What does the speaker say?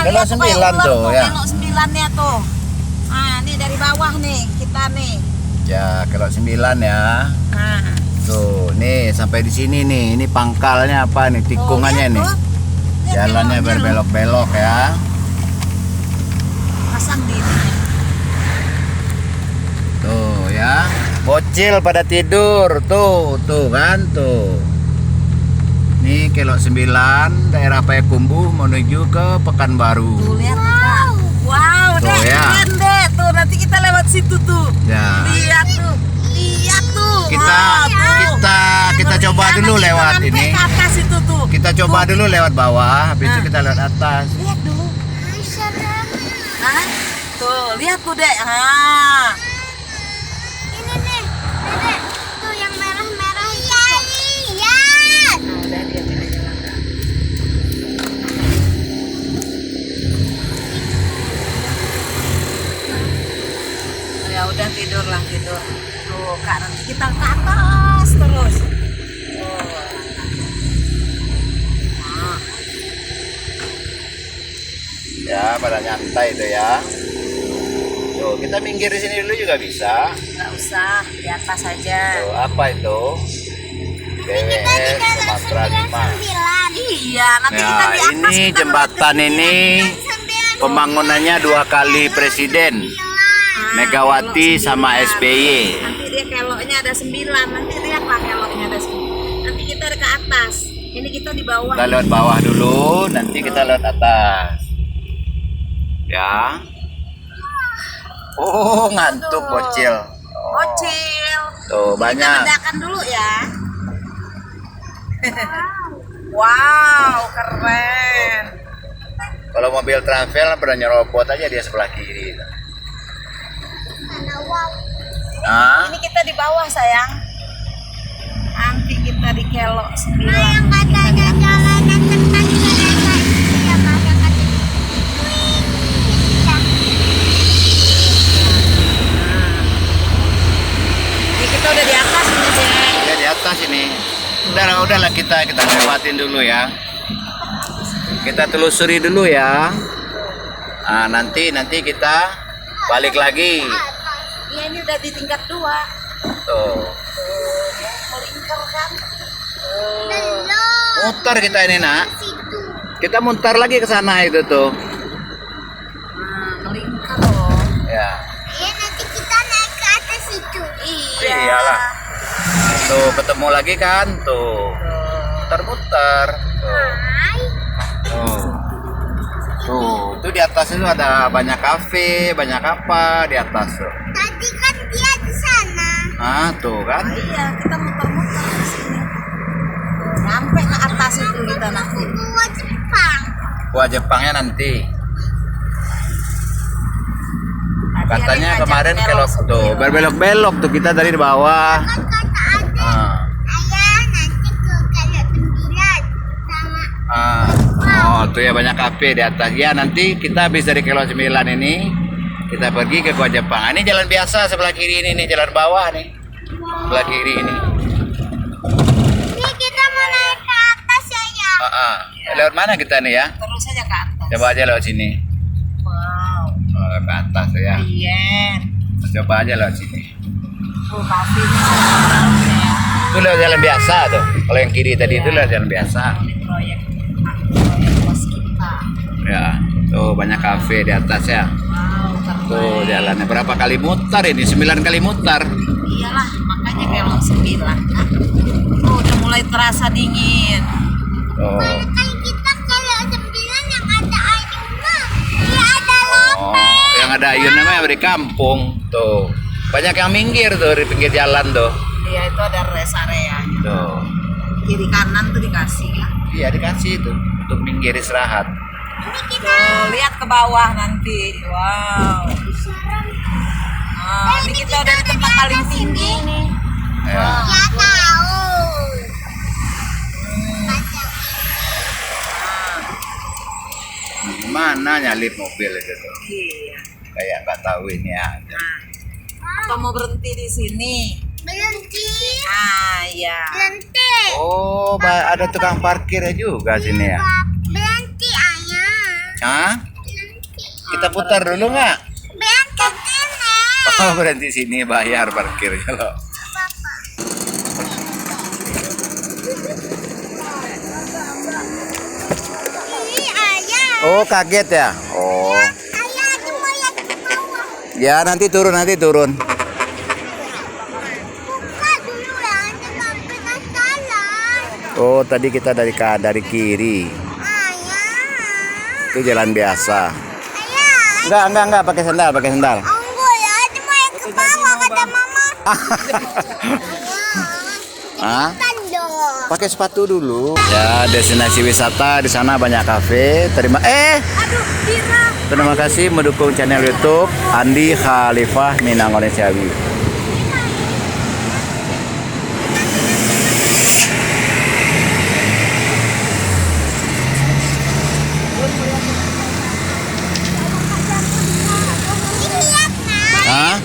Kelok 9 tuh ya. Kelok 9-nya tuh. Nah, ini dari bawah nih kita nih. Ya, kelok 9 ya. Nah, Tuh, nih sampai di sini nih. Ini pangkalnya apa nih? Tikungannya lihat nih. tuh. Lihat Jalannya keloknya. berbelok-belok ya. Pasang di ini. Tuh ya. Bocil pada tidur. Tuh kan tuh. Ini kelok 9 daerah Payakumbuh menuju ke Pekanbaru. Tuh lihat tuh, Kak. Wow, Tuh, deh, ya. keren deh. Tuh nanti kita lewat situ tuh. Ya. Lihat tuh. Lihat tuh. Kita coba dulu Nanti lewat sampai ini. ke atas itu tuh. Kita coba dulu lewat bawah, habis itu kita lewat atas. Lihat dulu. Hah? Tuh, lihat tuh, Dek. Ah. Ini nih, Dedek. Tuh yang merah-merah. Iya, lihat. Udah dia ya udah tidurlah tidur. Tuh, Kak, nanti kita ke atas terus. Tuh. Nah, Ya, pada nyantai itu ya. Tuh, kita minggir di sini dulu juga bisa. nggak usah di atas aja. Tuh, apa itu? BWS Sumatera 5. Iya, nanti kita Nah, di atas ini kita jembatan ini pembangunannya 2 kali presiden. Megawati sama SBY. Nanti dia keloknya ada 9. Nanti lihatlah keloknya ada 9. Nanti kita ke atas. Ini kita di bawah. Kita lewat bawah dulu, nanti kita lewat atas. Ya. Oh, ngantuk bocil. Oh. Bocil. Tuh, Kita banyak. bedakan dulu ya. Wow, keren. Kalau mobil travel pada nyerobot aja dia sebelah kiri. Nah, Ini kita di bawah, sayang. Nanti kita di kelok 9. Yang katanya jalanan tempat kereta itu ya, Pak, yang kata wing, gitu ya. Ini kita udah di atas ini, Dek. dia di atas ini. Udahlah kita lewatin dulu ya. Kita telusuri dulu ya. Nah, nanti kita balik lagi. Ya, ini udah di tingkat 2. Tuh. Melingkar kan? Belum. Mutar kita ini, Nak. Situ. Kita mutar lagi ke sana itu tuh. Melingkar loh. Ya. Ya, nanti kita naik ke atas itu. Iya. Iyalah. Tuh, ketemu lagi kan? Tuh. Muter-muter. Tuh. Hai. Tuh. Tuh, itu di atas itu ada banyak kafe, banyak apa di atas tuh. Tadi kan dia di sana. Ah, tuh kan. Iya, kita muter-muter di sini. Sampai ke atas itu kita nanti. Gua Jepang. Gua Jepangnya nanti. Tadi Katanya ada kemarin ngajak kelok belok tuh, sebelah. berbelok-belok tuh kita dari bawah. Kan kata ada. Ah. Ayah nanti ke kayak 9 sama Oh, tuh ya banyak kafe di atas. Ya, nanti kita habis dari Kelok 9 ini kita pergi ke Gua Jepang. Ini jalan biasa sebelah kiri ini nih, jalan bawah nih. Sebelah kiri ini. ini kita mau naik ke atas ya. Lewat mana kita nih ya? Terus aja ke atas. Coba aja lewat sini. Wow. Oh, ke atas tuh ya. Iya. Coba aja lewat sini. Tuh kafe ini ya. Itu lewat jalan biasa tuh. Kalau yang kiri tadi itu lewat jalan biasa. Ini proyek bos kita. Ya. Tuh banyak kafe di atas ya. Wow, keren. Tuh jalannya berapa kali mutar ini? 9 kali mutar. Iyalah, makanya kelok 9. Nah, tuh udah mulai terasa dingin. Oh. Kan kita kalau 9 yang ada ayunan. Iya ada Oh, lope. yang ada ayun namanya dari kampung tuh. Banyak yang minggir tuh di pinggir jalan tuh. Iya, itu ada rest area. Tuh. Kiri kanan tuh dikasih ya. Iya dikasih itu untuk minggir istirahat. Ini kita Tuh, lihat ke bawah nanti. Wow. Nah, ini kita udah di tempat paling tinggi nih. Ya. ya tahu. Baca. Gimana nyalip mobil itu tuh? Iya. Kayak nggak tahu ini aja. Nah, atau mau berhenti di sini? Berhenti. Ah, iya. Berhenti. Oh, ada tukang parkirnya juga sini ya? Berhenti ayah. Hah? Kita putar dulu nggak? Berangkat sini. Oh, berhenti sini bayar parkirnya loh. Ih, ayah. Oh, kaget ya? Oh. Ayah, ada mau lihat ke bawah. Ya, nanti turun, nanti turun. Buka dulu ya, anda nggak pernah salah. Oh, tadi kita dari kiri. Ayah. Itu jalan biasa. Ayah, Enggak, pakai sendal, pakai sendal. enggak ya, ada mau yang ke bawah kata mama. Hah? Kan dong. Pakai sepatu dulu. Ya, destinasi wisata di sana banyak kafe. Aduh, Bira. Terima kasih mendukung channel YouTube Andi Khalifah Minang Onesiawi. Ini lihat, Nak. Hah?